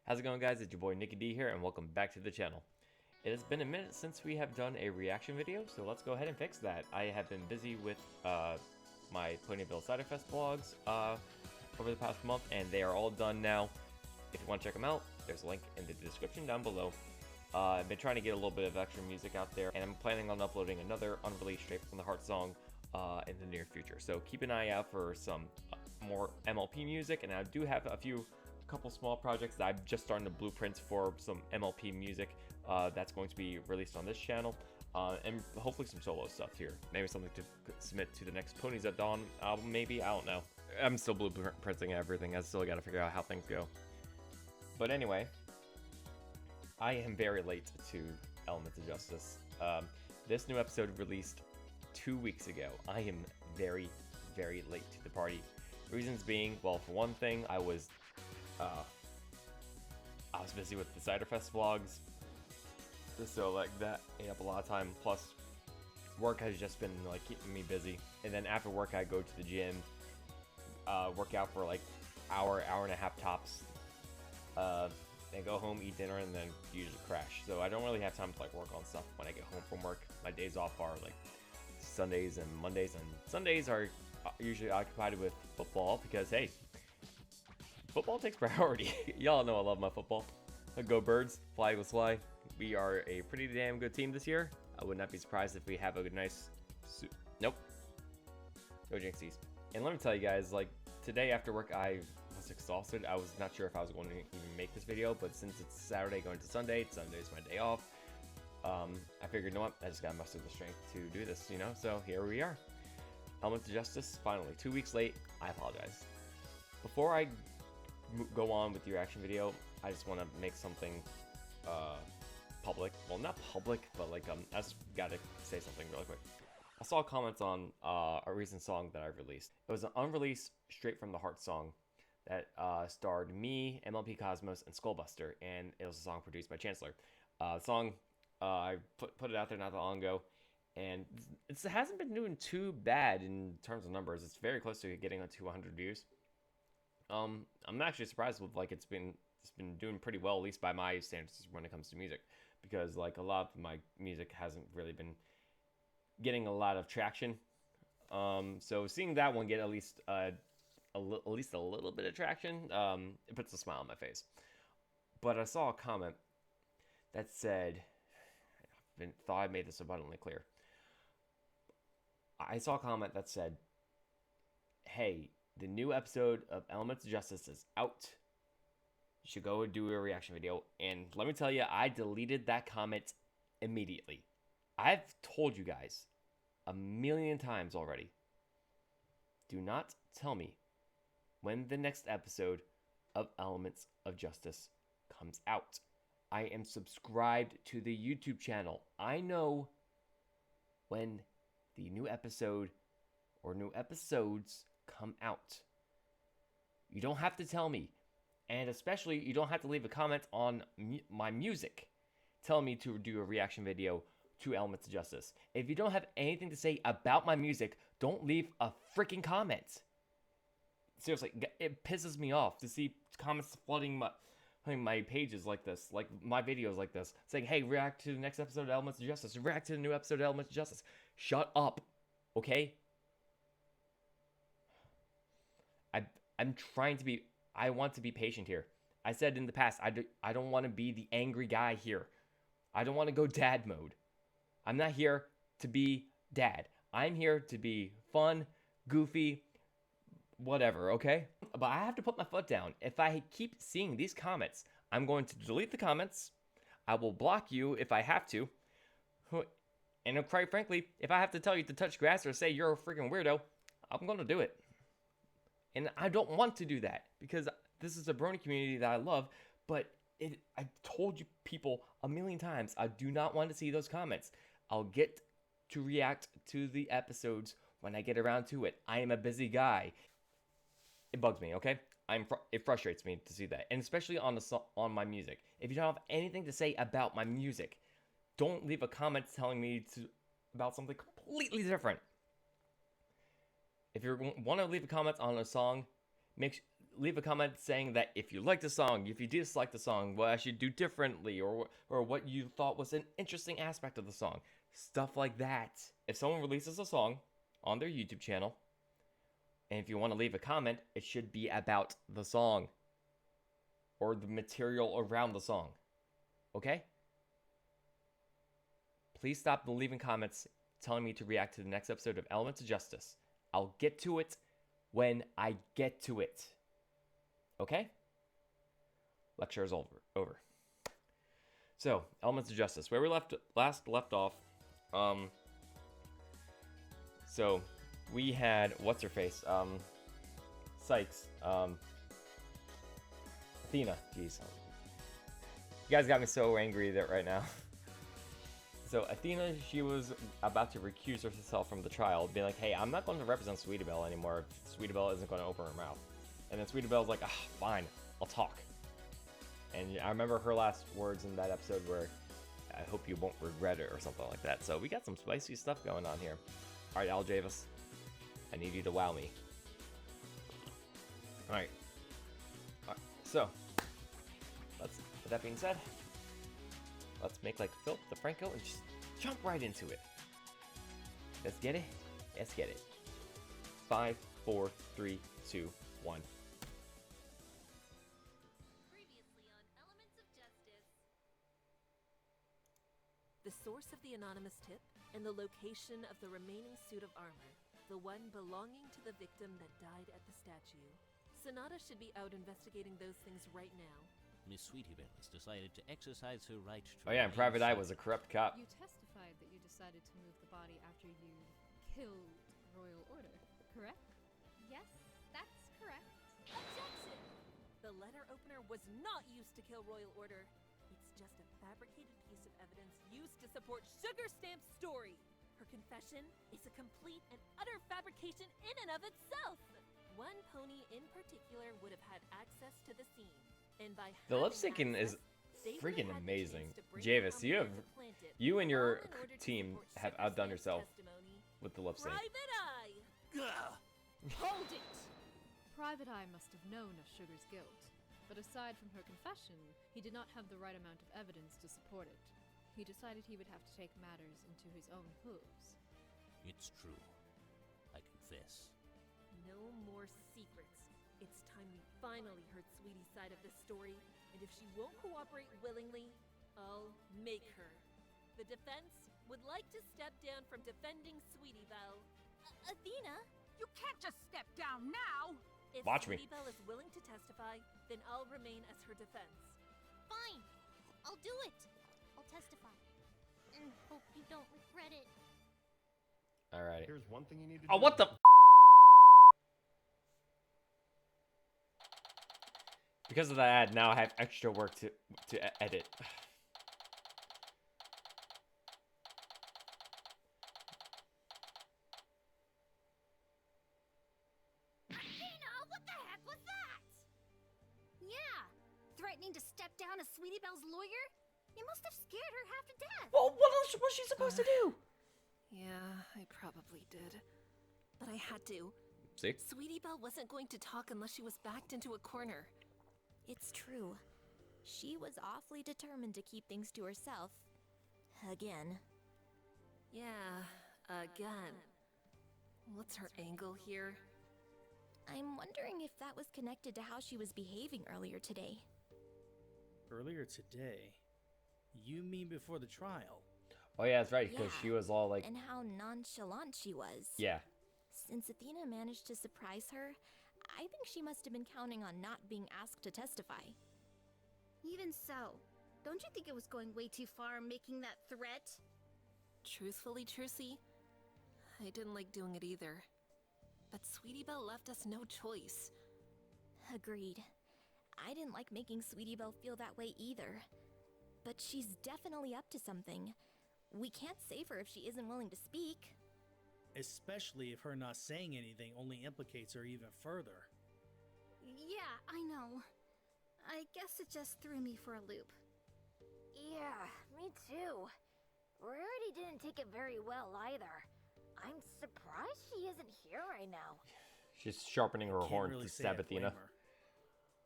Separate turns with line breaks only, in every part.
How's it going, guys? It's your boy Nicky D here, and welcome back to the channel. It has been a minute since we have done a reaction video, so let's go ahead and fix that. I have been busy with my Ponyville Cider Fest vlogs over the past month, and they are all done now. If you want to check them out, there's a link in the description down below. I've been trying to get a little bit of extra music out there, and I'm planning on uploading another unreleased Straight from the Heart song in the near future. So keep an eye out for some more MLP music, and I do have a couple small projects that I'm just starting the blueprints for some MLP music that's going to be released on this channel, and hopefully some solo stuff here. Maybe something to submit to the next Ponies at Dawn album, maybe. I don't know. I'm still blueprinting everything. I still got to figure out how things go. But anyway, I am very late to Elements of Justice. This new episode released 2 weeks ago. I am very, very late to the party. Reasons being, well, for one thing, I was busy with the Cider Fest vlogs, so like that ate up a lot of time. Plus, work has just been like keeping me busy. And then after work, I go to the gym, work out for like hour and a half tops. Then go home, eat dinner, and then usually crash. So I don't really have time to like work on stuff when I get home from work. My days off are like Sundays and Mondays, and Sundays are usually occupied with football because hey, football takes priority. Y'all know I love my football. Go Birds, fly Eagles fly. We are a pretty damn good team this year. I would not be surprised if we have a nice nope. Go Jinxies. And let me tell you guys, like today after work I was exhausted. I was not sure if I was going to even make this video, but since it's Saturday going to Sunday, Sunday's my day off. I figured, you know what, I just gotta muster the strength to do this, you know? So here we are. Elements of Justice, finally. 2 weeks late. I apologize. Before I go on with your reaction video, I just want to make something public. Well, not public, but like I just gotta say something really quick. I saw comments on a recent song that I released. It was an unreleased Straight from the Heart song that starred me, MLP Cosmos, and Skullbuster, and it was a song produced by Chancellor. The song I put it out there not that long ago, and it hasn't been doing too bad in terms of numbers. It's very close to getting to 100 views. I'm actually surprised with like it's been doing pretty well, at least by my standards when it comes to music, because like a lot of my music hasn't really been getting a lot of traction. So seeing that one get at least a little bit of traction, it puts a smile on my face. But I saw a comment that said, thought I made this abundantly clear. I saw a comment that said, "Hey, the new episode of Elements of Justice is out. You should go and do a reaction video." And let me tell you, I deleted that comment immediately. I've told you guys a million times already. Do not tell me when the next episode of Elements of Justice comes out. I am subscribed to the YouTube channel. I know when the new episode or new episodes come out. You don't have to tell me. And especially, you don't have to leave a comment on my music telling me to do a reaction video to Elements of Justice. If you don't have anything to say about my music, don't leave a freaking comment. Seriously, it pisses me off to see comments flooding my pages like this, like my videos like this, saying, hey, react to the next episode of Elements of Justice, react to the new episode of Elements of Justice. Shut up, okay? I'm trying to be, I want to be patient here. I said in the past, I don't want to be the angry guy here. I don't want to go dad mode. I'm not here to be dad. I'm here to be fun, goofy, whatever, okay? But I have to put my foot down. If I keep seeing these comments, I'm going to delete the comments. I will block you if I have to. And quite frankly, if I have to tell you to touch grass or say you're a freaking weirdo, I'm going to do it. And I don't want to do that because this is a brony community that I love, but I've told you people a million times, I do not want to see those comments. I'll get to react to the episodes when I get around to it. I am a busy guy. It bugs me, okay? It frustrates me to see that, and especially on my music. If you don't have anything to say about my music, don't leave a comment telling me about something completely different. If you want to leave a comment on a song, leave a comment saying that if you like the song, if you dislike the song, what I should do differently, or what you thought was an interesting aspect of the song. Stuff like that. If someone releases a song on their YouTube channel, and if you want to leave a comment, it should be about the song or the material around the song. Okay? Please stop leaving comments telling me to react to the next episode of Elements of Justice. I'll get to it when I get to it. Okay? Lecture is over. So, Elements of Justice. Where we left off. So we had what's her face? Sykes. Athena. Jeez. You guys got me so angry that right now. So Athena, she was about to recuse herself from the trial, being like, hey, I'm not going to represent Sweetie Belle anymore if Sweetie Belle isn't going to open her mouth. And then Sweetie Belle's like, ah, fine, I'll talk. And I remember her last words in that episode were, I hope you won't regret it, or something like that. So we got some spicy stuff going on here. Alright, Al Javis, I need you to wow me. Alright. So, with that being said, let's make like Philip DeFranco and just jump right into it. Let's get it? Let's get it. 5, 4, 3, 2, 1.
Previously on Elements of Justice. The source of the anonymous tip and the location of the remaining suit of armor, the one belonging to the victim that died at the statue. Sonata should be out investigating those things right now.
Miss Sweetie Belle has decided to exercise her right to...
Oh yeah, and Private Eye was a corrupt cop.
You testified that you decided to move the body after you killed Royal Order, correct?
Yes, that's correct.
Objection! The letter opener was not used to kill Royal Order. It's just a fabricated piece of evidence used to support Sugar Stamp's story. Her confession is a complete and utter fabrication in and of itself. One pony in particular would have had access to the scene. And by
The lip
having
syncing is
access, they would
freaking
have had the
amazing.
chance to bring
Javis,
the
you
company
have
to plant it,
you and your
all in order to
team
support
have
Sugar
outdone
Stamp's
yourself
testimony.
with the lip sync.
Private Eye!
Hold it! Private Eye must have known of Sugar's guilt, but aside from her confession, he did not have the right amount of evidence to support it. He decided he would have to take matters into his own hooves.
It's true. I confess.
No more secrets. It's time we finally heard Sweetie's side of this story, and if she won't cooperate willingly, I'll make her. The defense would like to step down from defending Sweetie Belle.
Athena?
You can't just step down now!
If
Watch me.
Sweetie Belle is willing to testify, then I'll remain as her defense.
Fine. I'll do it. I'll testify. And hope you don't regret it.
Alrighty.
Here's one thing you need to
Oh,
do.
what the? Because of that ad, now I have extra work to edit.
Athena, what the heck was that? Yeah. Threatening to step down as Sweetie Belle's lawyer? You must have scared her half to death.
Well, what else was she supposed to do?
Yeah, I probably did. But I had to.
See?
Sweetie Belle wasn't going to talk unless she was backed into a corner.
It's true. She was awfully determined to keep things to herself. Again.
Yeah, again. What's her angle here?
I'm wondering if that was connected to how she was behaving earlier today.
Earlier today? You mean before the trial?
Oh yeah, that's right. Because
Yeah,
she was all like,
And how nonchalant she was.
yeah.
Since Athena managed to surprise her, I think she must have been counting on not being asked to testify.
Even so, don't you think it was going way too far making that threat?
Truthfully, Trucy, I didn't like doing it either. But Sweetie Belle left us no choice.
Agreed. I didn't like making Sweetie Belle feel that way either. But she's definitely up to something. We can't save her if she isn't willing to speak.
Especially if her not saying anything only implicates her even further.
Yeah, I know. I guess it just threw me for a loop.
Yeah, me too. Rarity didn't take it very well either. I'm surprised she isn't here right now.
She's sharpening her
Can't
horn
really
to
say
stab
I blame
Athena.
her.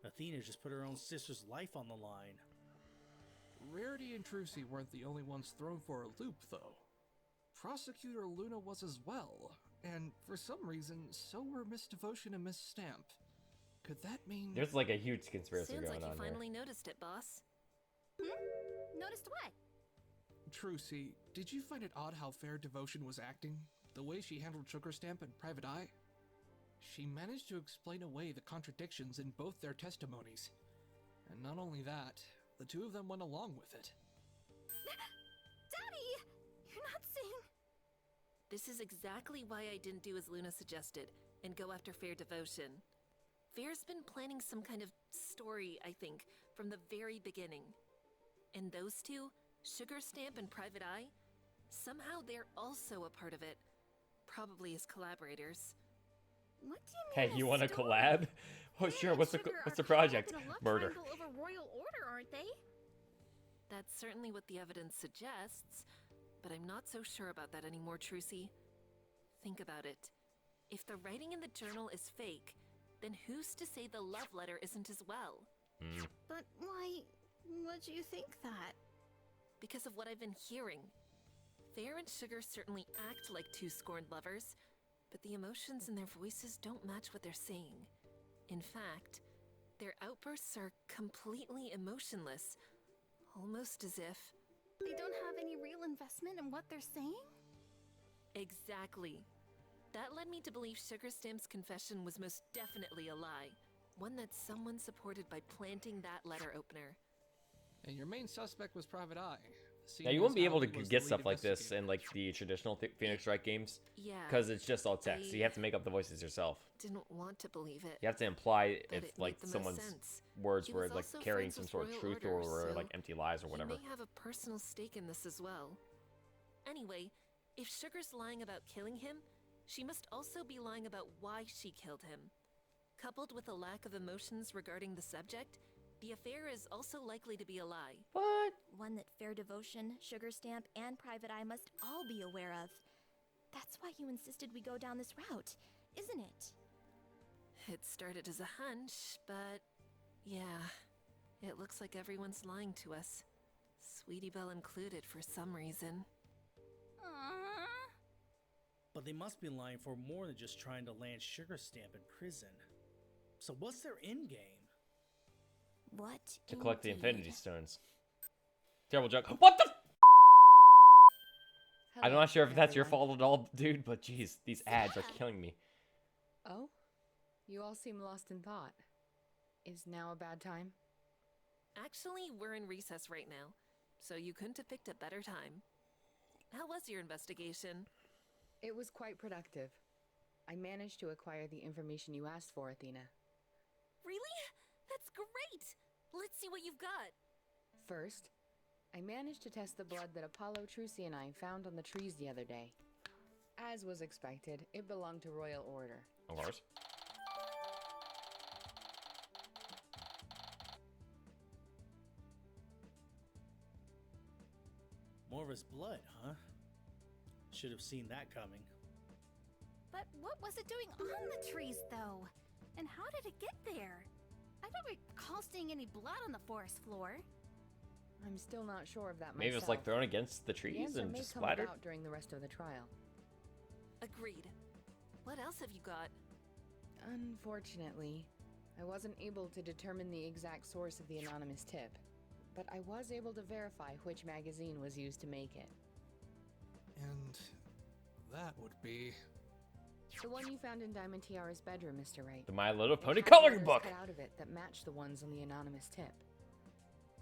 Athena just put her own sister's life on the line.
Rarity and Trucy weren't the only ones thrown for a loop, though. Prosecutor Luna was as well, and for some reason, so were Miss Devotion and Miss Stamp. Could that mean...
There's like a huge conspiracy
Sounds
going
like
on
you
here.
finally noticed it, boss.
Noticed what?
Trucy, did you find it odd how Fair Devotion was acting? The way she handled Sugar Stamp and Private Eye? She managed to explain away the contradictions in both their testimonies. And not only that, the two of them went along with it.
Daddy! You're not saying...
This is exactly why I didn't do as Luna suggested and go after Fair Devotion. Fair's been planning some kind of story, I think, from the very beginning. And those two, Sugar Stamp and Private Eye, somehow they're also a part of it. Probably as collaborators.
What do you mean?
Hey, you want to collab? Oh, sure. What's the project? Murder.
Over royal order, aren't they?
That's certainly what the evidence suggests, but I'm not so sure about that anymore, Trucy. Think about it. If the writing in the journal is fake, then who's to say the love letter isn't as well?
But why would you think that?
Because of what I've been hearing. Fair and Sugar certainly act like two scorned lovers, but the emotions in their voices don't match what they're saying. In fact, their outbursts are completely emotionless, almost as if...
They don't have any real investment in what they're saying?
Exactly. That led me to believe Sugar Stamp's confession was most definitely a lie, one that someone supported by planting that letter opener.
And your main suspect was Private Eye.
Now you won't be able to get stuff like this in like the traditional Phoenix Wright games,
Yeah.
because it's just all text. So you have to make up the voices yourself.
Didn't want to believe it.
You have to imply
But
if
it
like
made the most
someone's
sense.
words
He
were
was
like
also
carrying
friends
some
with
sort of
Royal
truth
Order,
or
so
like empty lies or whatever.
He may have a personal stake in this as well. Anyway, if Sugar's lying about killing him, she must also be lying about why she killed him. Coupled with a lack of emotions regarding the subject, the affair is also likely to be a lie.
What?
One that Fair Devotion, Sugar Stamp, and Private Eye must all be aware of. That's why you insisted we go down this route, isn't it?
It started as a hunch, but yeah, it looks like everyone's lying to us. Sweetie Belle included for some reason.
Aww.
But they must be lying for more than just trying to land Sugar Stamp in prison. So what's their end game?
What?
To collect the
indeed?
Infinity Stones. Terrible joke. What the? I'm
Hello,
not sure if that's your
everyone.
fault at all, dude, but jeez, these ads are killing me.
Oh? You all seem lost in thought. Is now a bad time?
Actually, we're in recess right now, so you couldn't have picked a better time. How was your investigation?
It was quite productive. I managed to acquire the information you asked for, Athena.
Really? That's great! Let's see what you've got.
First, I managed to test the blood that Apollo, Trucy, and I found on the trees the other day. As was expected, it belonged to Royal Order.
Of course.
Morva's blood, huh? Should have seen that coming.
But what was it doing on the trees, though? And how did it get there? I don't recall seeing any blood on the forest floor.
I'm still not sure of that myself.
Maybe it was like thrown against the
The
trees
answer
and
may
just
come
splattered.
about during the rest of the trial.
Agreed. What else have you got?
Unfortunately, I wasn't able to determine the exact source of the anonymous tip, but I was able to verify which magazine was used to make it.
And that would be...
The one you found in Diamond Tiara's bedroom, Mr. Wright.
The My Little
It
Pony
had
coloring
letters
book.
cut out of it that matched the ones on the anonymous tip.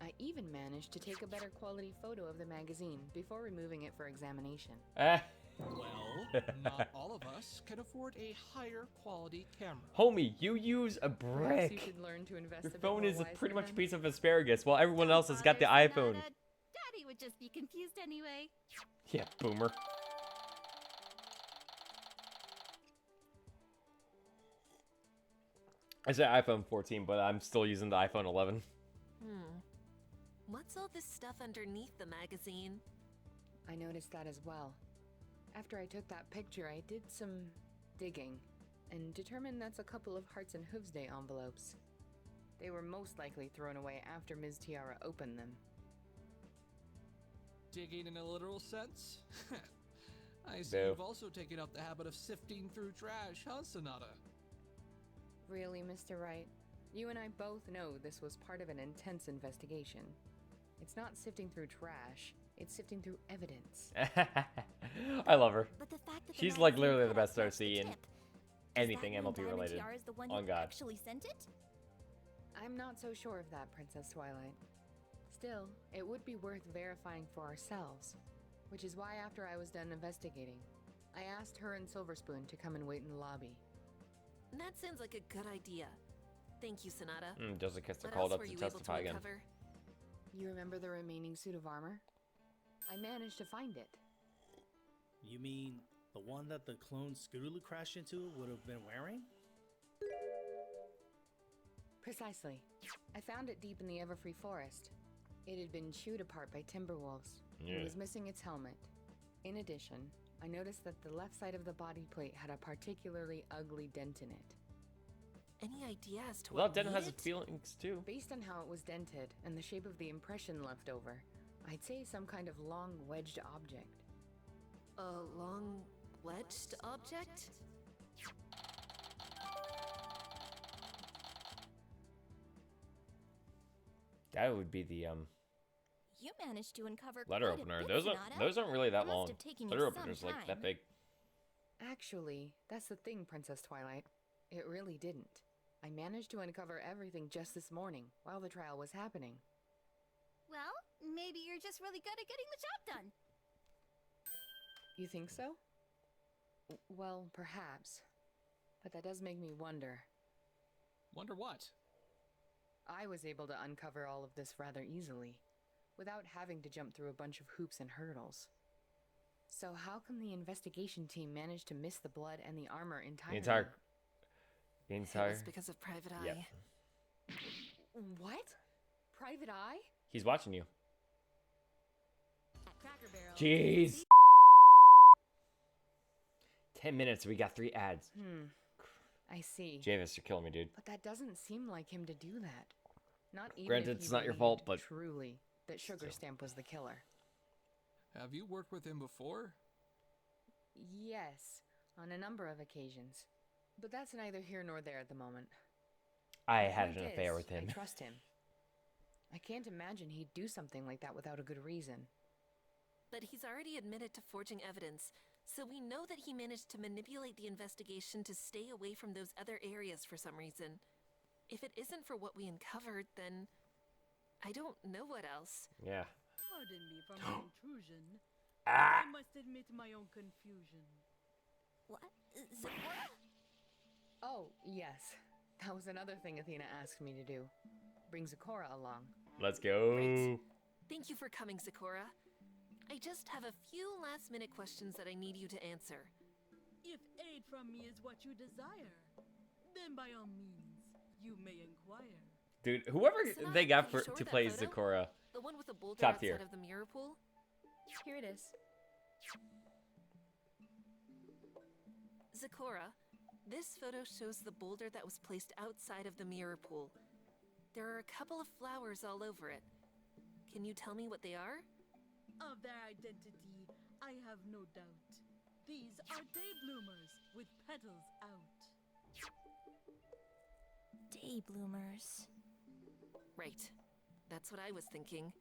I even managed to take a better quality photo of the magazine before removing it for examination.
Well, not all of us can afford a higher quality camera.
Homie, you use a
Perhaps you
brick.
should learn to invest
Your
a bit
phone
more
is
wisely
pretty much a
then.
piece of asparagus, while everyone else has got the
Bother,
iPhone.
Sonata. Daddy would just be confused anyway.
Yeah, boomer. I said iPhone 14, but I'm still using the iPhone 11.
What's all this stuff underneath the magazine?
I noticed that as well. After I took that picture, I did some digging and determined that's a couple of Hearts and Hooves Day envelopes. They were most likely thrown away after Ms. Tiara opened them.
Digging in a literal sense? I see
Boo.
you've also taken up the habit of sifting through trash, huh, Sonata?
Really, Mr. Wright? You and I both know this was part of an intense investigation. It's not sifting through trash, it's sifting through evidence.
I love her.
But the fact that
She's
the
like
magazine
literally the
cutout
best
matched the
OC in
tip,
anything
does that mean
MLP
Diamond
related.
Tiara is the one
On
who
God.
actually sent it?
I'm not so sure of that, Princess Twilight. Still, it would be worth verifying for ourselves. Which is why after I was done investigating, I asked her and Silver Spoon to come and wait in the lobby.
That sounds like a good idea. Thank you, Sonata.
Jessica gets
What
called
else
up
were
to
you able
testify
to
again.
uncover?
You remember the remaining suit of armor? I managed to find it.
You mean the one that the clone Scootaloo crashed into would have been wearing?
Precisely. I found it deep in the Everfree forest. It had been chewed apart by timber wolves.
Yeah.
It was missing its helmet. In addition, I noticed that the left side of the body plate had a particularly ugly dent in it.
Any idea as to
Well,
what
Den
made
has
it?
feelings too.
Based on how it was dented and the shape of the impression left over, I'd say some kind of long wedged object.
A long wedged object?
That would be the
You managed to uncover
letter
quite a
opener.
bit,
Those
Sonata.
aren't really that
It must
long.
have taken you
Letter
some
openers like
time.
that big.
Actually, that's the thing, Princess Twilight. It really didn't. I managed to uncover everything just this morning, while the trial was happening.
Well, maybe you're just really good at getting the job done.
You think so? Well, perhaps. But that does make me wonder.
Wonder what?
I was able to uncover all of this rather easily, without having to jump through a bunch of hoops and hurdles. So how come the investigation team managed to miss the blood and the armor entirely?
The
It
entire.
was because of Private Eye.
Yep.
What? Private Eye?
He's watching you.
At Cracker Barrel.
Jeez. 10 minutes. We got 3 ads.
I see.
Javis, you're killing me, dude.
But that doesn't seem like him to do that. Not even
Granted,
if he
it's not your
believed
fault, but
truly that Sugar
still.
Stamp was the killer.
Have you worked with him before?
Yes, on a number of occasions. But that's neither here nor there at the moment.
I
The
had
point
an affair
is,
with him.
I trust him. I can't imagine he'd do something like that without a good reason.
But he's already admitted to forging evidence, so we know that he managed to manipulate the investigation to stay away from those other areas for some reason. If it isn't for what we uncovered, then I don't know what else.
Yeah.
Pardon me for my intrusion.
Ah!
I must admit my own confusion.
What? Zecora?
Oh, yes. That was another thing Athena asked me to do. Bring Zecora along.
Let's go.
Right. Thank you for coming, Zecora. I just have a few last-minute questions that I need you to answer.
If aid from me is what you desire, then by all means, you may inquire.
Dude, whoever
Sonata,
they got
can you
for
show
to
her
play
that photo?
Zecora.
The one with the boulder
Top
outside
tier.
of the mirror pool?
Here it is.
Zecora, this photo shows the boulder that was placed outside of the mirror pool. There are a couple of flowers all over it. Can you tell me what they are?
Of their identity, I have no doubt. These are day bloomers with petals out.
Day bloomers.
Right. That's what I was thinking.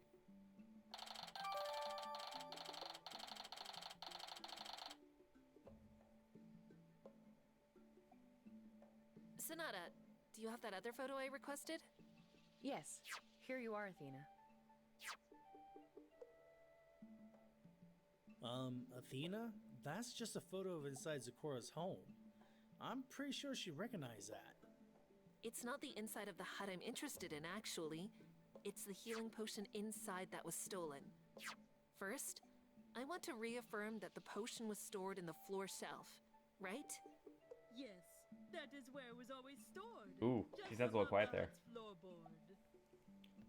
Sonata, do you have that other photo I requested?
Yes, here you are, Athena.
Athena? That's just a photo of inside Zecora's home. I'm pretty sure she recognized that.
It's not the inside of the hut I'm interested in, actually. It's the healing potion inside that was stolen. First, I want to reaffirm that the potion was stored in the floor shelf, right?
Yes, that is where it was always stored.
Ooh,
just
she sounds a little
above
quiet
the
there.
hut's floorboard.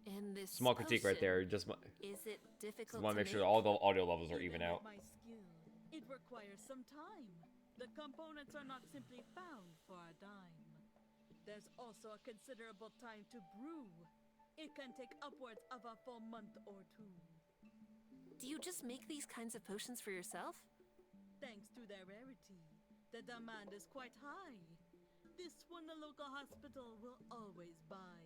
And this
Small critique right
potion,
there. Just
Is it difficult
want to
to
make sure that all the audio levels are even
Even
out.
with my skill, it requires some time. The components are not simply found for a dime. There's also a considerable time to brew. It can take upwards of a full month or two.
Do you just make these kinds of potions for yourself?
Thanks to their rarity, the demand is quite high. This one the local hospital will always buy.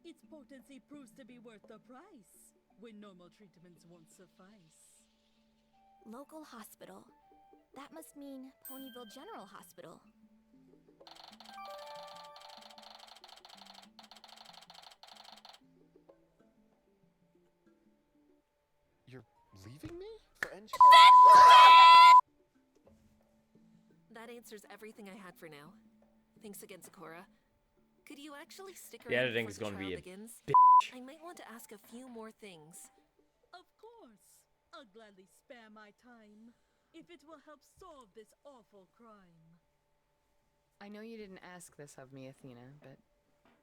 Its potency proves to be worth the price, when normal treatments won't suffice.
Local hospital. That must mean Ponyville General Hospital.
You're leaving me? For
That answers everything I had for now. Thanks again, Zecora. Could you actually stick
The
around
editing's
before the
gonna
trial
be a
begins? I might want to ask a few more things.
Of course. I'll gladly spare my time, if it will help solve this awful crime.
I know you didn't ask this of me, Athena, but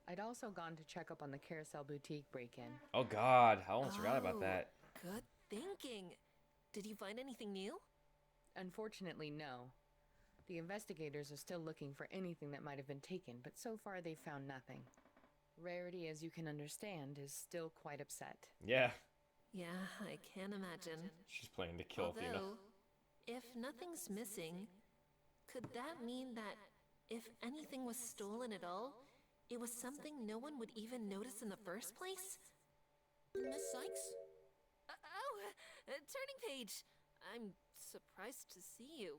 I'd also gone to check up on the Carousel Boutique break-in.
Oh God, I almost forgot about that.
Good thinking. Did you find anything new?
Unfortunately, no. The investigators are still looking for anything that might have been taken, but so far they've found nothing. Rarity, as you can understand, is still quite upset.
Yeah.
Yeah, I can imagine.
She's planning to kill Athena.
Although, if nothing's missing, could that mean that if anything was stolen at all, it was something no one would even notice in the first place?
Miss Sykes?
Turning page! I'm surprised to see you.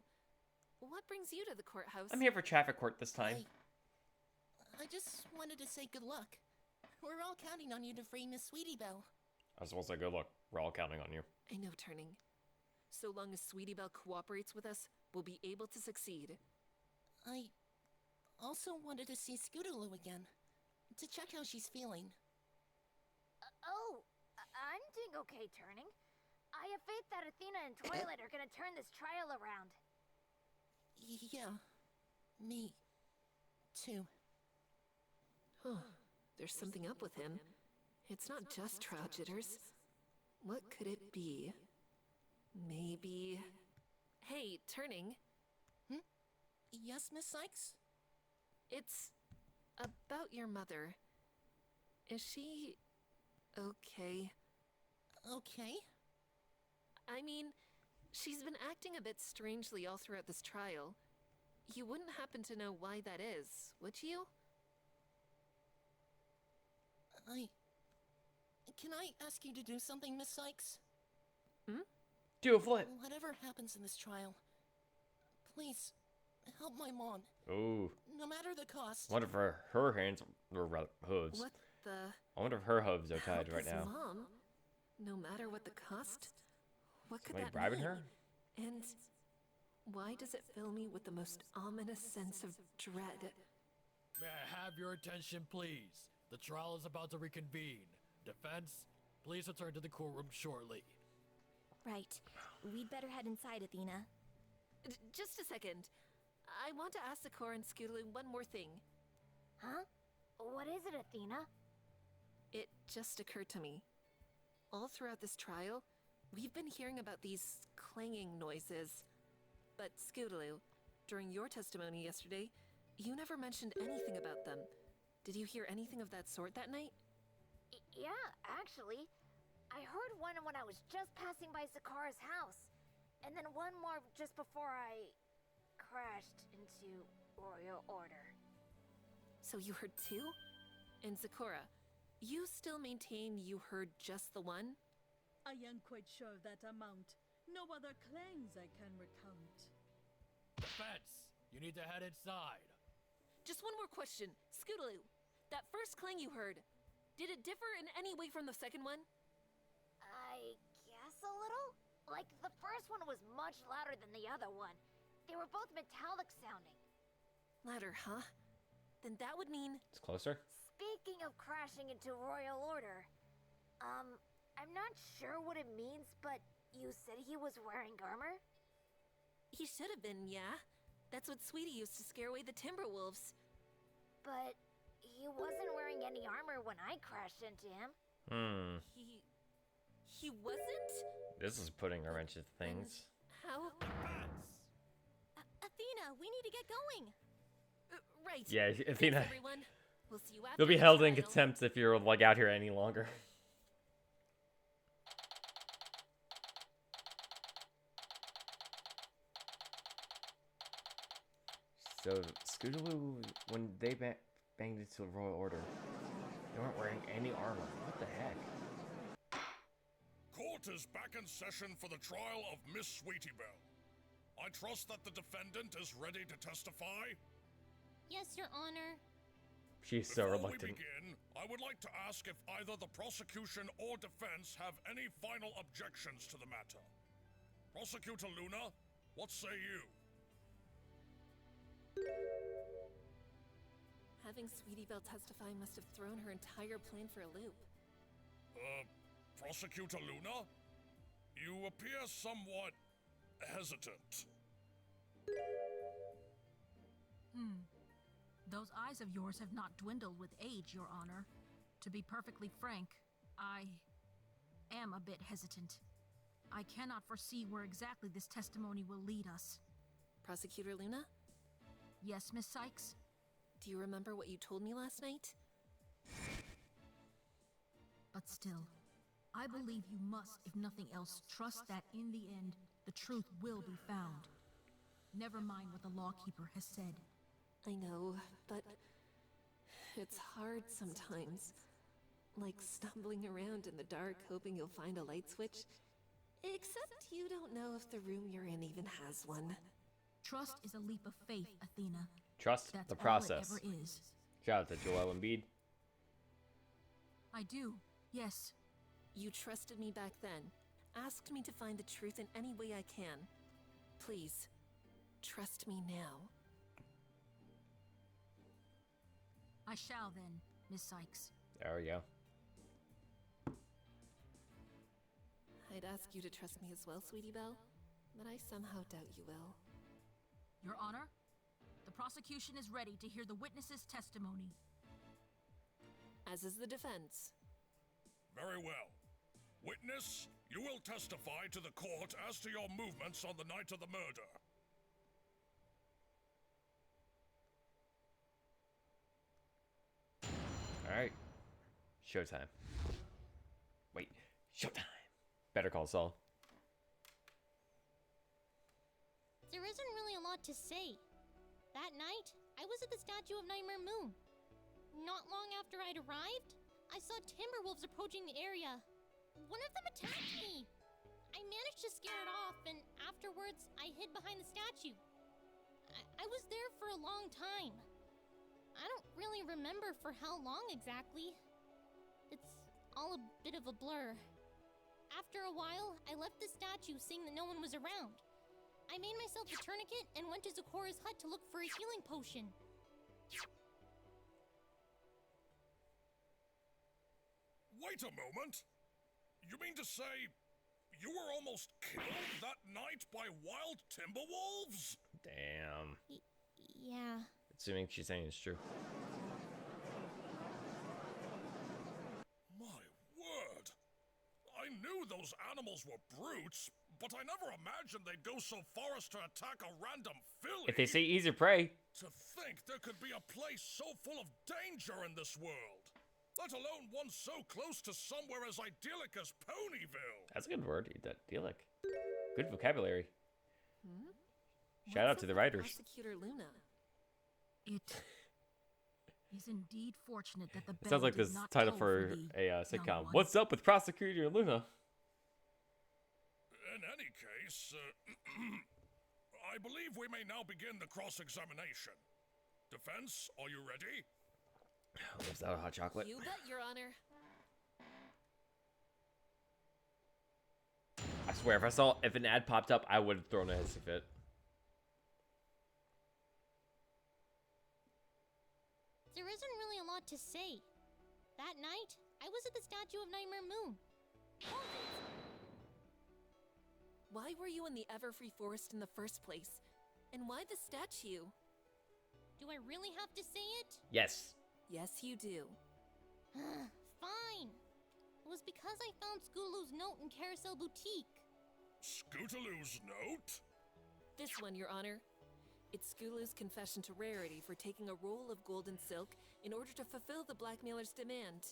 What brings you to the courthouse?
I'm here for traffic court this time.
I just wanted to say good luck. We're all counting on you to free Miss Sweetie Belle.
I was supposed to say good luck. We're all counting on you.
I know, Turning. So long as Sweetie Belle cooperates with us, we'll be able to succeed.
I also wanted to see Scootaloo again, to check how she's feeling.
I'm doing okay, Turning. I have faith that Athena and Twilight are gonna turn this trial around.
Yeah, me too.
Huh. There's something up with him. It's not just trial jitters. What could it be? Maybe... Hey, Turning.
Yes, Miss Sykes?
It's about your mother. Is she... okay?
Okay.
I mean, she's been acting a bit strangely all throughout this trial. You wouldn't happen to know why that is, would you?
Can I ask you to do something, Miss Sykes?
Do a flip.
Whatever happens in this trial, please, help my mom.
Ooh.
No matter the cost.
I wonder if her hands, or rather, hooves.
What the...
I wonder if her hooves are tied right
his
now.
Mom? No matter what the cost? What could
Somebody
that
bribing
mean?
her?
And why does it fill me with the most ominous sense of dread?
May I have your attention, please? The trial is about to reconvene. Defense, please return to the courtroom shortly.
Right. We'd better head inside, Athena.
Just a second. I want to ask Zecora and Scootaloo one more thing.
Huh? What is it, Athena?
It just occurred to me. All throughout this trial, we've been hearing about these clanging noises. But Scootaloo, during your testimony yesterday, you never mentioned anything about them. Did you hear anything of that sort that night?
Yeah, actually. I heard one when I was just passing by Zecora's house. And then one more just before I crashed into Royal Order.
So you heard two? And Zecora, you still maintain you heard just the one?
I am quite sure of that amount. No other claims I can recount.
Defense, you need to head inside.
Just one more question. Scootaloo, that first clang you heard, did it differ in any way from the second one?
I guess a little? Like, the first one was much louder than the other one. They were both metallic sounding.
Louder, huh? Then that would mean...
It's closer?
Speaking of crashing into Royal Order, I'm not sure what it means, but you said he was wearing armor?
He should have been, yeah. That's what Sweetie used to scare away the Timberwolves.
But he wasn't wearing any armor when I crashed into him.
He wasn't?
This is putting a wrench into things.
How?
Athena, we need to get going!
Right.
Yeah,
Thanks,
Athena.
everyone. We'll see you after
You'll be
the
held in
trial.
contempt if you're like out here any longer. So Scootaloo, when they banged into the Royal Order, they weren't wearing any armor. What the heck?
Court is back in session for the trial of Miss Sweetie Belle. I trust that the defendant is ready to testify.
Yes, Your Honor.
She's so
Before
reluctant.
we begin, I would like to ask if either the prosecution or defense have any final objections to the matter. Prosecutor Luna, what say you?
Having Sweetie Belle testify must have thrown her entire plan for a loop.
Prosecutor Luna? You appear somewhat hesitant.
Those eyes of yours have not dwindled with age, Your Honor. To be perfectly frank, I am a bit hesitant. I cannot foresee where exactly this testimony will lead us.
Prosecutor Luna?
Yes, Miss Sykes?
Do you remember what you told me last night?
But still, I believe you must, if nothing else, trust that in the end, the truth will be found. Never mind what the lawkeeper has said.
I know, but it's hard sometimes. Like stumbling around in the dark hoping you'll find a light switch. Except you don't know if the room you're in even has one.
Trust is a leap of faith, Athena.
Trust
That's
the
all
process.
it ever is.
Shout out to Joel Embiid.
I do, yes.
You trusted me back then. Asked me to find the truth in any way I can. Please, trust me now.
I shall then, Miss Sykes.
There we go.
I'd ask you to trust me as well, Sweetie Belle, but I somehow doubt you will.
Your Honor, the prosecution is ready to hear the witness's testimony.
As is the defense.
Very well. Witness, you will testify to the court as to your movements on the night of the murder.
Alright. Showtime. Wait. Showtime. Better Call Saul.
There isn't really a lot to say. That night, I was at the statue of Nightmare Moon. Not long after I'd arrived, I saw timberwolves approaching the area. One of them attacked me. I managed to scare it off, and afterwards, I hid behind the statue. I was there for a long time. I don't really remember for how long exactly. It's all a bit of a blur. After a while, I left the statue seeing that no one was around. I made myself a tourniquet and went to Zecora's hut to look for a healing potion.
Wait a moment! You mean to say you were almost killed that night by wild timberwolves?
Damn.
Yeah.
Assuming she's saying it's true.
My word! I knew those animals were brutes, but I never imagined they'd go so far as to attack a random filly.
If they say easy prey.
To think there could be a place so full of danger in this world, let alone one so close to somewhere as idyllic as Ponyville.
That's a good word. Idyllic. Good vocabulary.
Hmm?
Shout out to the writers.
Prosecutor Luna.
It is indeed fortunate that the
It
Belle
sounds like
did
this
not
title
go
for
the
a
young
sitcom.
one.
What's up with Prosecutor Luna?
In any case, I believe we may now begin the cross-examination. Defense, are you ready?
Lives out hot chocolate.
You bet, Your Honor.
I swear, if an ad popped up, I would have thrown a hissy fit.
There isn't really a lot to say. That night, I was at the statue of Nightmare Moon.
Why were you in the Everfree Forest in the first place? And why the statue?
Do I really have to say it?
Yes.
Yes, you do.
Fine. It was because I found Scootaloo's note in Carousel Boutique.
Scootaloo's note?
This one, Your Honor. It's Scootaloo's confession to Rarity for taking a roll of golden silk in order to fulfill the blackmailer's demand.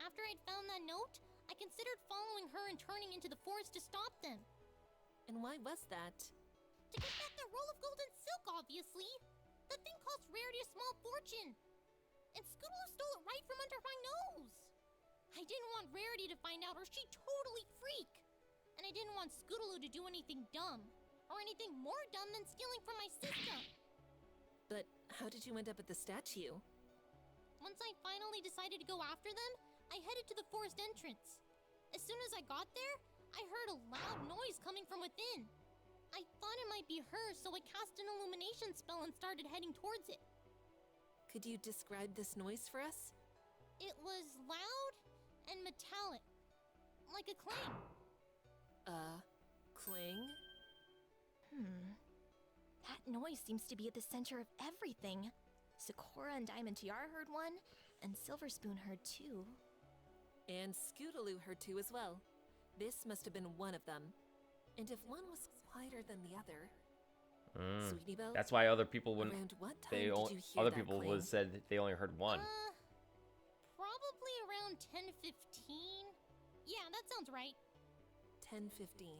After I'd found that note, I considered following her and turning into the forest to stop them.
And why was that?
To get back the roll of golden silk, obviously. The thing cost Rarity a small fortune. And Scootaloo stole it right from under my nose. I didn't want Rarity to find out or she'd totally freak. And I didn't want Scootaloo to do anything dumb. Or anything more dumb than stealing from my system.
But how did you end up at the statue?
Once I finally decided to go after them, I headed to the forest entrance. As soon as I got there, I heard a loud noise coming from within. I thought it might be her, so I cast an illumination spell and started heading towards it.
Could you describe this noise for us?
It was loud and metallic, like a clang.
Clang?
That noise seems to be at the center of everything. Zecora and Diamond Tiara heard one, and Silver Spoon heard two.
And Scootaloo heard two as well. This must have been one of them. And if one was quieter than the other... Sweetie Belle?
That's why other people wouldn't...
Around what time
They
did
only,
you hear
other
that
people
clang?
would said that they only heard one.
Probably around 10:15. Yeah, that sounds right.
10:15.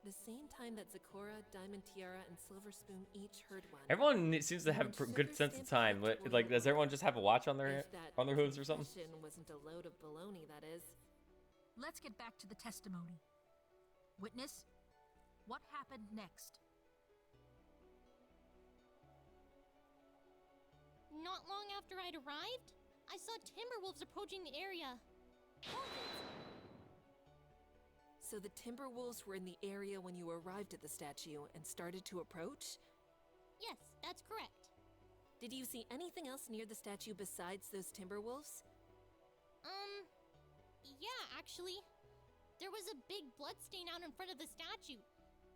The same time that Zecora, Diamond Tiara, and Silver Spoon each heard one.
Everyone seems to have a good sense of time. Like, does everyone just have a watch on their hooves or something?
Confession wasn't a load of baloney, that is.
Let's get back to the testimony. Witness, what happened next?
Not long after I'd arrived, I saw timberwolves approaching the area.
So the Timberwolves were in the area when you arrived at the statue and started to approach?
Yes, that's correct.
Did you see anything else near the statue besides those Timberwolves?
Yeah, actually. There was a big blood stain out in front of the statue,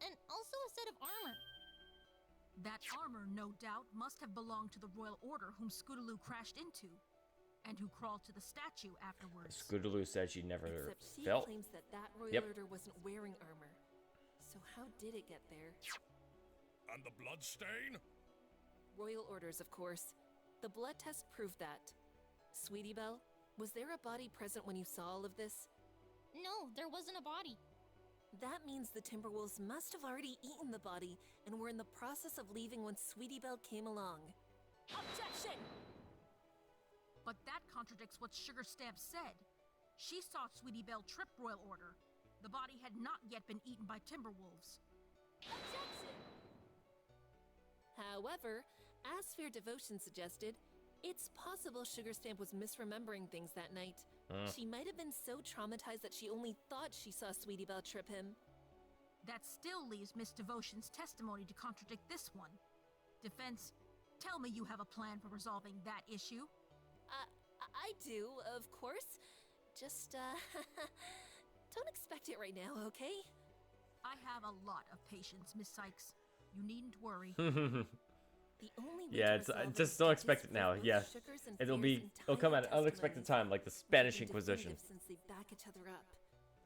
and also a set of armor.
That armor, no doubt, must have belonged to the Royal Order whom Scootaloo crashed into, and who crawled to the statue afterwards.
Scootaloo said she never
Except she
felt.
claims that Royal Order wasn't wearing armor. So how did it get there?
And the blood stain?
Royal Orders, of course. The blood test proved that. Sweetie Belle, was there a body present when you saw all of this?
No, there wasn't a body.
That means the Timberwolves must have already eaten the body and were in the process of leaving when Sweetie Belle came along.
Objection! But that contradicts what Sugar Stamp said. She saw Sweetie Belle trip Royal Order. The body had not yet been eaten by Timberwolves.
Objection! However, as Fair Devotion suggested, it's possible Sugar Stamp was misremembering things that night. She might have been so traumatized that she only thought she saw Sweetie Belle trip him.
That still leaves Miss Devotion's testimony to contradict this one. Defense, tell me you have a plan for resolving that issue.
I do, of course. Just, don't expect it right now, okay?
I have a lot of patience, Miss Sykes. You needn't worry.
The only way
Yeah,
to
it's
resolve
just
it
don't
is
expect it
for
now.
both
Yes,
Sugars and
it'll
Fear's
come at
entire
an unexpected
testimony
time, like the
to be
Spanish Inquisition.
definitive Since they back each other up.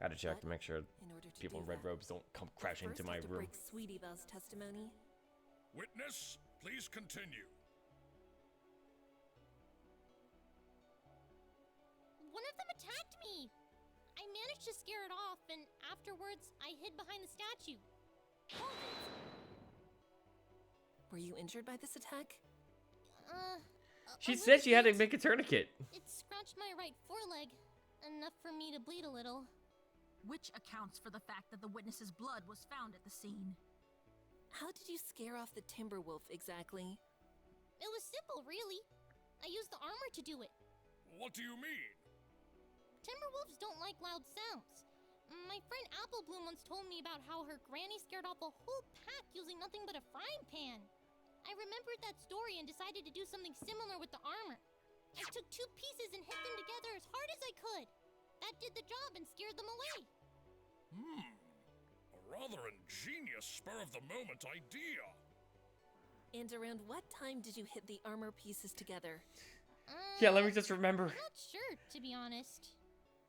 Gotta check to make sure
In order to
people
do
in red
that,
robes don't come crashing
first
into my
have to
room.
break Sweetie Belle's testimony.
Witness, please continue.
One of them attacked me. I managed to scare it off, and afterwards, I hid behind the statue.
Were you injured by this attack?
She said she had to make a tourniquet.
It scratched my right foreleg, enough for me to bleed a little.
Which accounts for the fact that the witness's blood was found at the scene.
How did you scare off the Timberwolf exactly?
It was simple, really. I used the armor to do it.
What do you mean?
Timberwolves don't like loud sounds. My friend Applebloom once told me about how her granny scared off a whole pack using nothing but a frying pan. I remembered that story and decided to do something similar with the armor. I took two pieces and hit them together as hard as I could. That did the job and scared them away.
A rather ingenious spur-of-the-moment idea.
And around what time did you hit the armor pieces together?
Yeah, let me just remember.
I'm not sure, to be honest.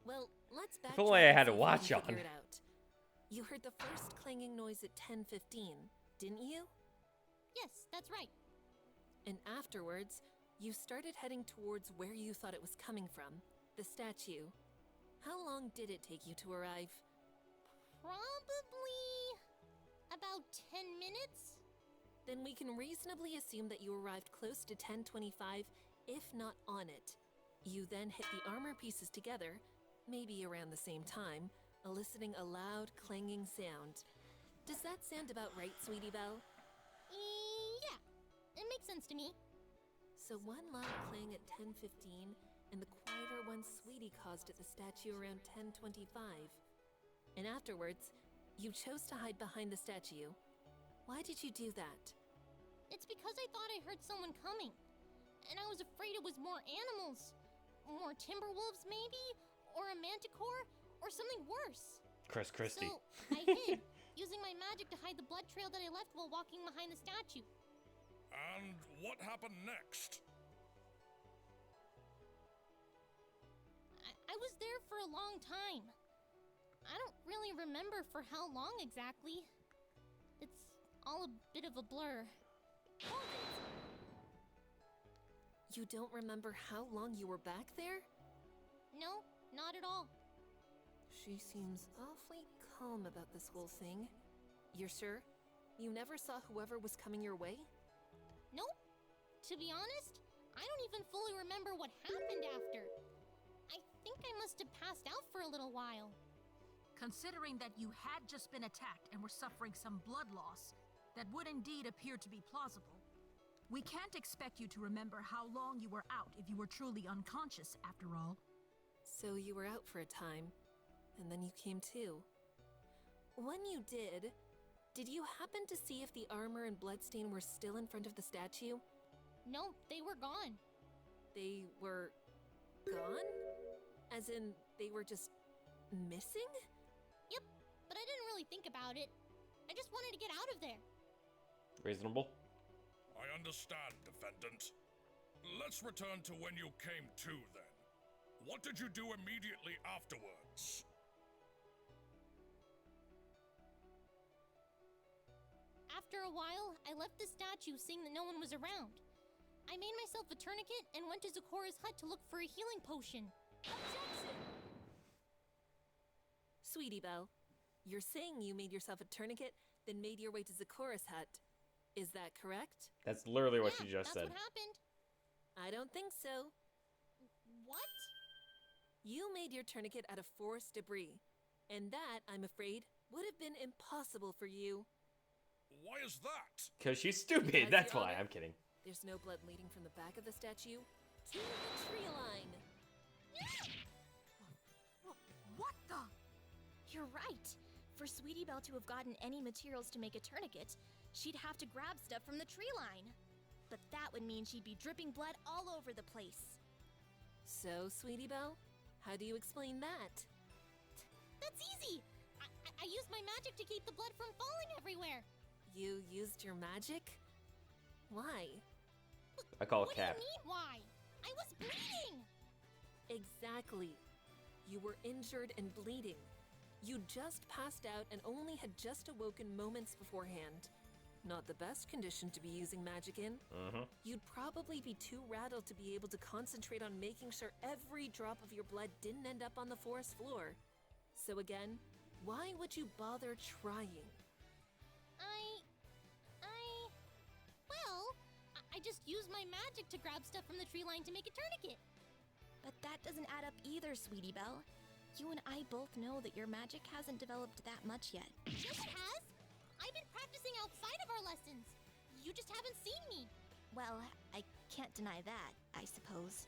Well, let's back.
If only I had a watch on.
It out. You heard the first clanging noise at 10:15, didn't you?
Yes, that's right.
And afterwards, you started heading towards where you thought it was coming from, the statue. How long did it take you to arrive?
Probably about 10 minutes?
Then we can reasonably assume that you arrived close to 10:25, if not on it. You then hit the armor pieces together, maybe around the same time, eliciting a loud, clanging sound. Does that sound about right, Sweetie Belle?
Yeah, it makes sense to me.
So one loud clang at 10:15, and the quieter one Sweetie caused at the statue around 10:25. And afterwards, you chose to hide behind the statue. Why did you do that?
It's because I thought I heard someone coming. And I was afraid it was more animals. More timberwolves, maybe? Or a manticore? Or something worse.
Chris Christie.
So, I hid, using my magic to hide the blood trail that I left while walking behind the statue.
And what happened next?
I was there for a long time. I don't really remember for how long exactly. It's all a bit of a blur.
Hold it! You don't remember how long you were back there?
No, not at all.
She seems awfully calm about this whole thing. You're sure? You never saw whoever was coming your way?
Nope. To be honest, I don't even fully remember what happened after. I think I must have passed out for a little while.
Considering that you had just been attacked and were suffering some blood loss, that would indeed appear to be plausible. We can't expect you to remember how long you were out if you were truly unconscious, after all.
So you were out for a time, and then you came to. When you did you happen to see if the armor and bloodstain were still in front of the statue?
No, they were gone.
They were gone? As in, they were just missing?
Yep, but I didn't really think about it. I just wanted to get out of there.
Reasonable.
I understand, defendant. Let's return to when you came to, then. What did you do immediately afterwards?
After a while, I left the statue seeing that no one was around. I made myself a tourniquet and went to Zecora's hut to look for a healing potion.
Objection! Sweetie Belle, you're saying you made yourself a tourniquet, then made your way to Zecora's hut. Is that correct?
That's literally what she just said.
That's what happened.
I don't think so.
What?
You made your tourniquet out of forest debris, and that, I'm afraid, would have been impossible for you.
Why is that?
Because she's stupid, that's why. I'm kidding.
There's no blood leading from the back of the statue to the tree line.
What the? You're right. For Sweetie Belle to have gotten any materials to make a tourniquet, she'd have to grab stuff from the tree line. But that would mean she'd be dripping blood all over the place.
So, Sweetie Belle, how do you explain that?
That's easy! I used my magic to keep the blood from falling everywhere.
You used your magic? Why?
I call it
What
cap.
do you mean, why? I was bleeding!
Exactly. You were injured and bleeding. You just passed out and only had just awoken moments beforehand. Not the best condition to be using magic in. You'd probably be too rattled to be able to concentrate on making sure every drop of your blood didn't end up on the forest floor. So again, why would you bother trying?
Well, I just used my magic to grab stuff from the tree line to make a tourniquet.
But that doesn't add up either, Sweetie Belle. You and I both know that your magic hasn't developed that much yet.
Yes, it has! I've been practicing outside of our lessons. You just haven't seen me.
Well, I can't deny that, I suppose.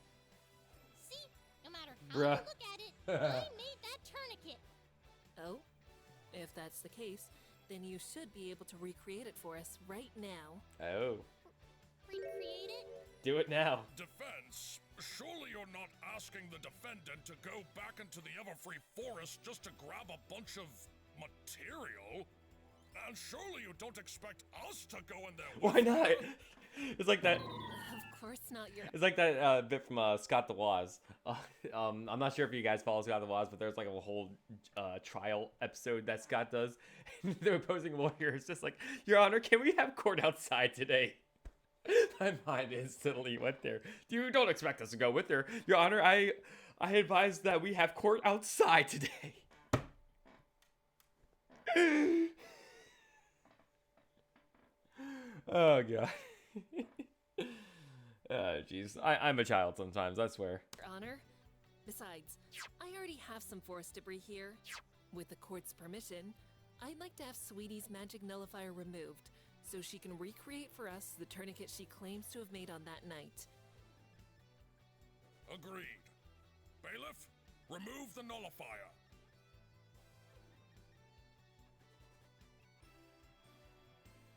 See? No matter how
Bruh.
you look at it, I made that tourniquet.
Oh? If that's the case, then you should be able to recreate it for us right now.
Oh.
Recreate it?
Do it now.
Defense? Surely you're not asking the defendant to go back into the Everfree Forest just to grab a bunch of material? And surely you don't expect us to go in there with
Why not? It's like that.
Of course not, Your
It's like that bit from Scott the Woz. I'm not sure if you guys follow Scott the Woz, but there's like a whole trial episode that Scott does. The opposing lawyer is just like, Your Honor, can we have court outside today? My mind instantly went there. You don't expect us to go with her, Your Honor. I advise that we have court outside today. Oh god. Oh jeez. I'm a child sometimes, I swear.
Your Honor. Besides, I already have some forest debris here. With the court's permission, I'd like to have Sweetie's magic nullifier removed, so she can recreate for us the tourniquet she claims to have made on that night.
Agreed. Bailiff, remove the nullifier.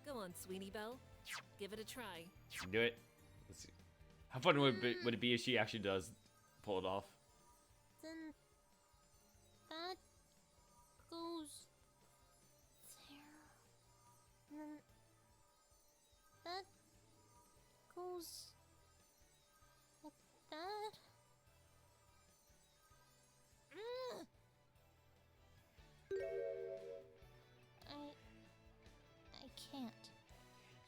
Go on, Sweetie Belle. Give it a try.
Do it. Let's see. How fun would it be if she actually does pull it off?
Then that goes there. And then that goes like that. I can't.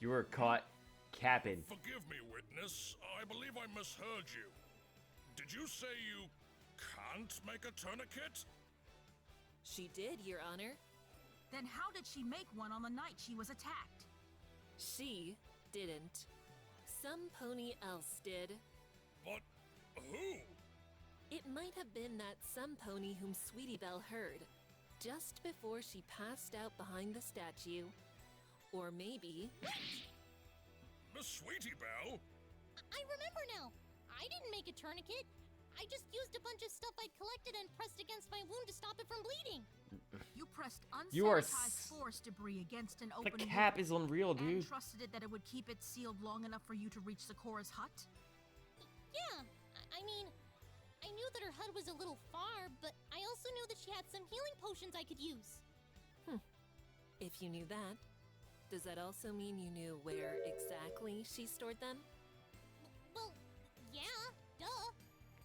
You were caught capping.
Forgive me, witness. I believe I misheard you. Did you say you can't make a tourniquet?
She did, Your Honor.
Then how did she make one on the night she was attacked?
She didn't. Some pony else did.
But who?
It might have been that some pony whom Sweetie Belle heard just before she passed out behind the statue. Or maybe...
Miss Sweetie Belle?
I remember now. I didn't make a tourniquet. I just used a bunch of stuff I'd collected and pressed against my wound to stop it from bleeding.
You pressed
You are
unsanitized forest debris against an
The
opening
cap
wound
is unreal, dude.
and trusted it that it would keep it sealed long enough for you to reach Zecora's hut?
Yeah, I mean, I knew that her hut was a little far, but I also knew that she had some healing potions I could use.
If you knew that, does that also mean you knew where exactly she stored them?
Well, yeah, duh.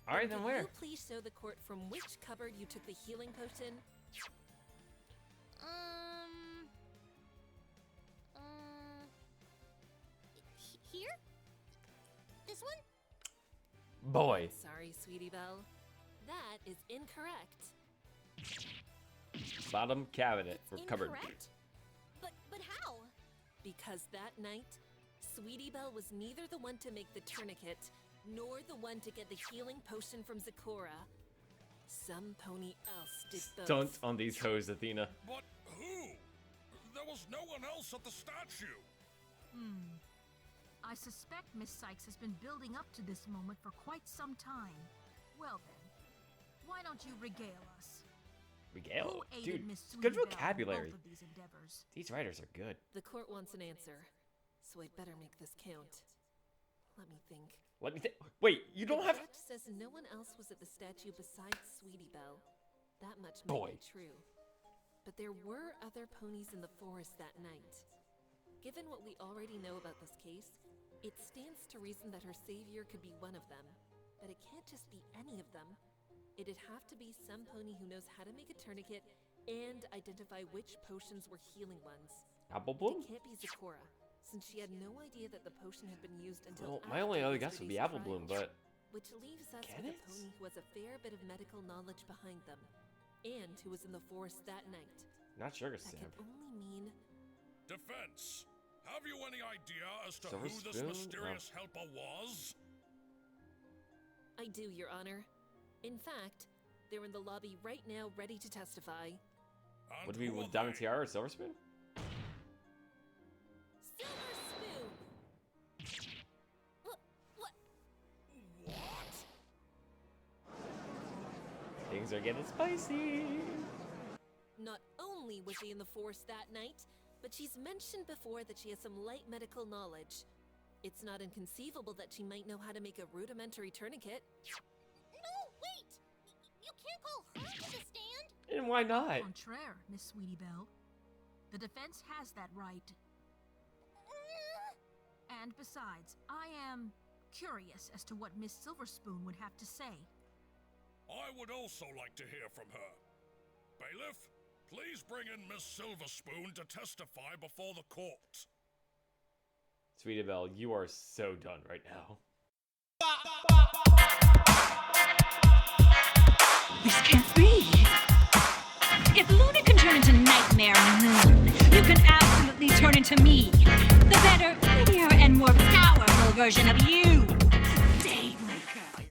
Alright, then where?
Could you please show the court from which cupboard you took the healing potion?
Here? This one?
Boy.
Sorry, Sweetie Belle. That is incorrect.
Bottom cabinet or cupboard.
Incorrect? But how? Because that night, Sweetie Belle was neither the one to make the tourniquet, nor the one to get the healing potion from Zecora. Some pony else did both.
Stunt on these hoes, Athena.
But who? There was no one else at the statue.
I suspect Miss Sykes has been building up to this moment for quite some time. Well then, why don't you regale us?
Regale?
Who aided
Dude,
Miss
good
Sweetie Belle in
vocabulary.
both of these endeavors?
These writers are good.
The court wants an answer, so I'd better make this count. Let me think.
Let me think. Wait, you don't
The
have.
judge says no one else was at the statue besides Sweetie Belle. That much
Boy.
may be true. But there were other ponies in the forest that night. Given what we already know about this case, it stands to reason that her savior could be one of them. But it can't just be any of them. It'd have to be some pony who knows how to make a tourniquet and identify which potions were healing ones.
Apple Bloom?
It can't be Zecora, since she had no idea that the potion had been used until
Well, my only
after
other guess would be
yesterday's
Apple Bloom,
trial.
but
Which leaves us
Can
with
it?
a pony who has a fair bit of medical knowledge behind them, and who was in the forest that night.
not Sugar
That
Stamp.
can only mean
Defense, have you any idea as to
Silver
who this
Spoon?
mysterious helper was?
I do, Your Honor. In fact, they're in the lobby right now, ready to testify.
Would it be with Diamond Tiara or Silver Spoon?
Silver Spoon!
What?
Things are getting spicy.
Not only was she in the forest that night, but she's mentioned before that she has some light medical knowledge. It's not inconceivable that she might know how to make a rudimentary tourniquet.
No, wait! You can't call her to the stand!
And why not?
Contraire, Miss Sweetie Belle. The defense has that right. And besides, I am curious as to what Miss Silverspoon would have to say.
I would also like to hear from her. Bailiff, please bring in Miss Silverspoon to testify before the court.
Sweetie Belle, you are so done right now.
This can't be. If Luna can turn into Nightmare Moon, you can absolutely turn into me. The better, prettier, and more powerful version of you.